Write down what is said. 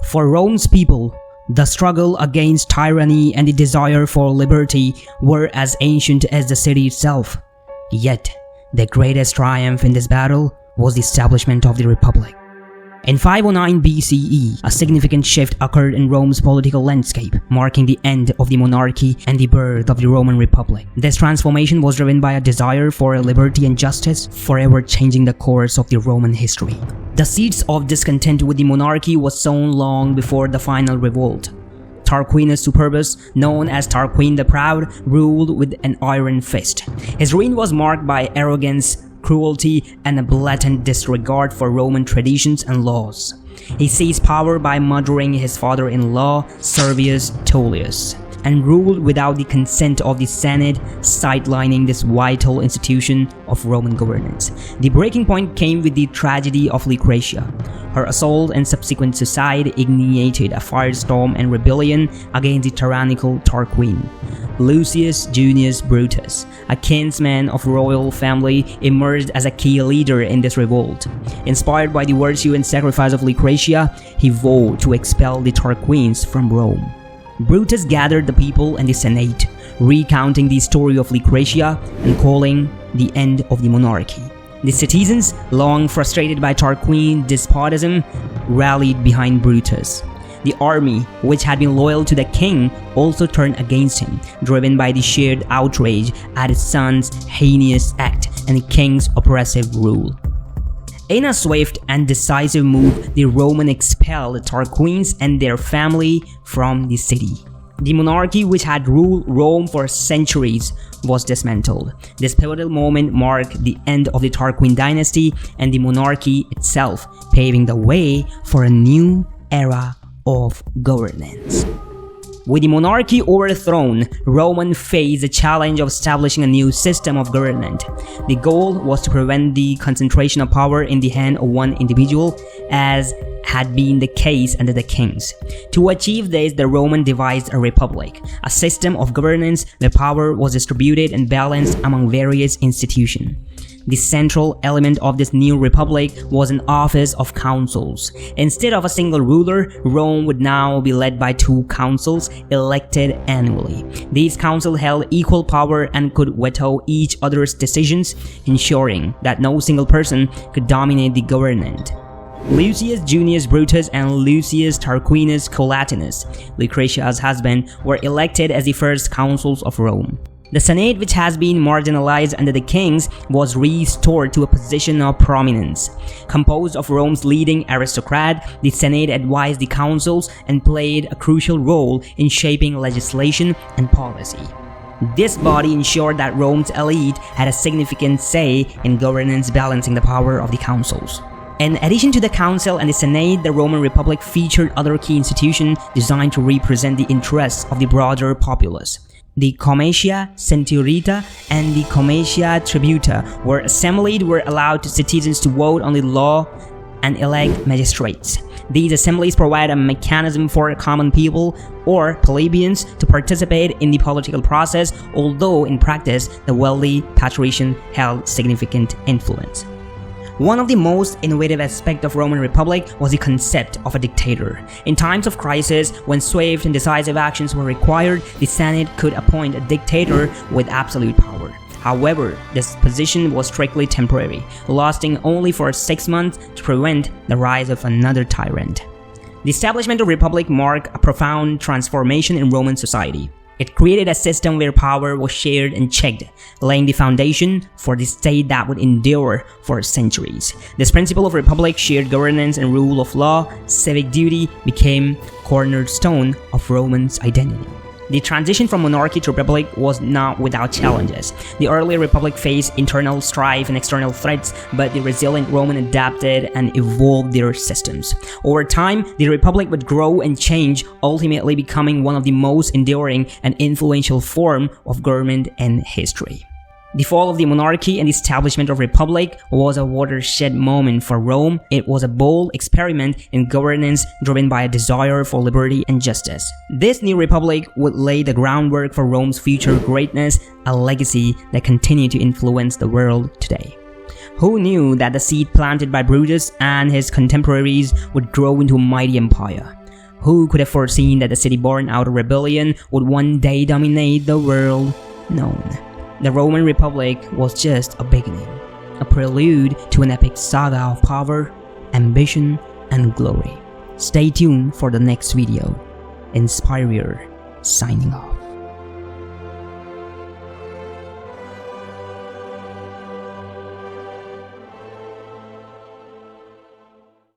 For Rome's people, the struggle against tyranny and the desire for liberty were as ancient as the city itself. Yet, the greatest triumph in this battle was the establishment of the Republic. In 509 BCE, a significant shift occurred in Rome's political landscape, marking the end of the monarchy and the birth of the Roman Republic. This transformation was driven by a desire for liberty and justice, forever changing the course of the Roman history. The seeds of discontent with the monarchy was sown long before the final revolt. Tarquinius Superbus, known as Tarquin the Proud, ruled with an iron fist. His reign was marked by arrogance, cruelty, and a blatant disregard for Roman traditions and laws. He seized power by murdering his father-in-law, Servius Tullius, and ruled without the consent of the Senate, sidelining this vital institution of Roman governance. The breaking point came with the tragedy of Lucretia. Her assault and subsequent suicide ignited a firestorm and rebellion against the tyrannical Tarquin. Lucius Junius Brutus, a kinsman of royal family, emerged as a key leader in this revolt. Inspired by the virtue and sacrifice of Lucretia, he vowed to expel the Tarquins from Rome. Brutus gathered the people and the Senate, recounting the story of Lucretia and calling the end of the monarchy. The citizens, long frustrated by Tarquin despotism, rallied behind Brutus. The army, which had been loyal to the king, also turned against him, driven by the shared outrage at his son's heinous act and the king's oppressive rule. In a swift and decisive move, the Romans expelled the Tarquins and their family from the city. The monarchy, which had ruled Rome for centuries, was dismantled. This pivotal moment marked the end of the Tarquin dynasty and the monarchy itself, paving the way for a new era of governance. With the monarchy overthrown, Rome faced the challenge of establishing a new system of government. The goal was to prevent the concentration of power in the hand of one individual, as had been the case under the kings. To achieve this, the Romans devised a republic, a system of governance where power was distributed and balanced among various institutions. The central element of this new republic was an office of councils. Instead of a single ruler, Rome would now be led by two councils elected annually. These councils held equal power and could veto each other's decisions, ensuring that no single person could dominate the government. Lucius Junius Brutus and Lucius Tarquinius Collatinus, Lucretia's husband, were elected as the first consuls of Rome. The Senate, which has been marginalized under the kings, was restored to a position of prominence. Composed of Rome's leading aristocrats, the Senate advised the councils and played a crucial role in shaping legislation and policy. This body ensured that Rome's elite had a significant say in governance, balancing the power of the councils. In addition to the council and the Senate, the Roman Republic featured other key institutions designed to represent the interests of the broader populace. The Comitia Centurita and the Comitia Tributa were assemblies were allowed to citizens to vote on the law and elect magistrates. These assemblies provide a mechanism for common people or plebeians to participate in the political process, although in practice the wealthy patrician held significant influence. One of the most innovative aspects of Roman Republic was the concept of a dictator. In times of crisis, when swift and decisive actions were required, the Senate could appoint a dictator with absolute power. However, this position was strictly temporary, lasting only for 6 months to prevent the rise of another tyrant. The establishment of Republic marked a profound transformation in Roman society. It created a system where power was shared and checked, laying the foundation for the state that would endure for centuries. This principle of republic, shared governance, and rule of law, civic duty became cornerstone of Roman's identity. The transition from monarchy to republic was not without challenges. The early republic faced internal strife and external threats, but the resilient Roman adapted and evolved their systems. Over time, the republic would grow and change, ultimately becoming one of the most enduring and influential forms of government in history. The fall of the monarchy and the establishment of republic was a watershed moment for Rome. It was a bold experiment in governance driven by a desire for liberty and justice. This new republic would lay the groundwork for Rome's future greatness, a legacy that continued to influence the world today. Who knew that the seed planted by Brutus and his contemporaries would grow into a mighty empire? Who could have foreseen that the city born out of rebellion would one day dominate the world? None. The Roman Republic was just a beginning, a prelude to an epic saga of power, ambition, and glory. Stay tuned for the next video. Inspire, signing off.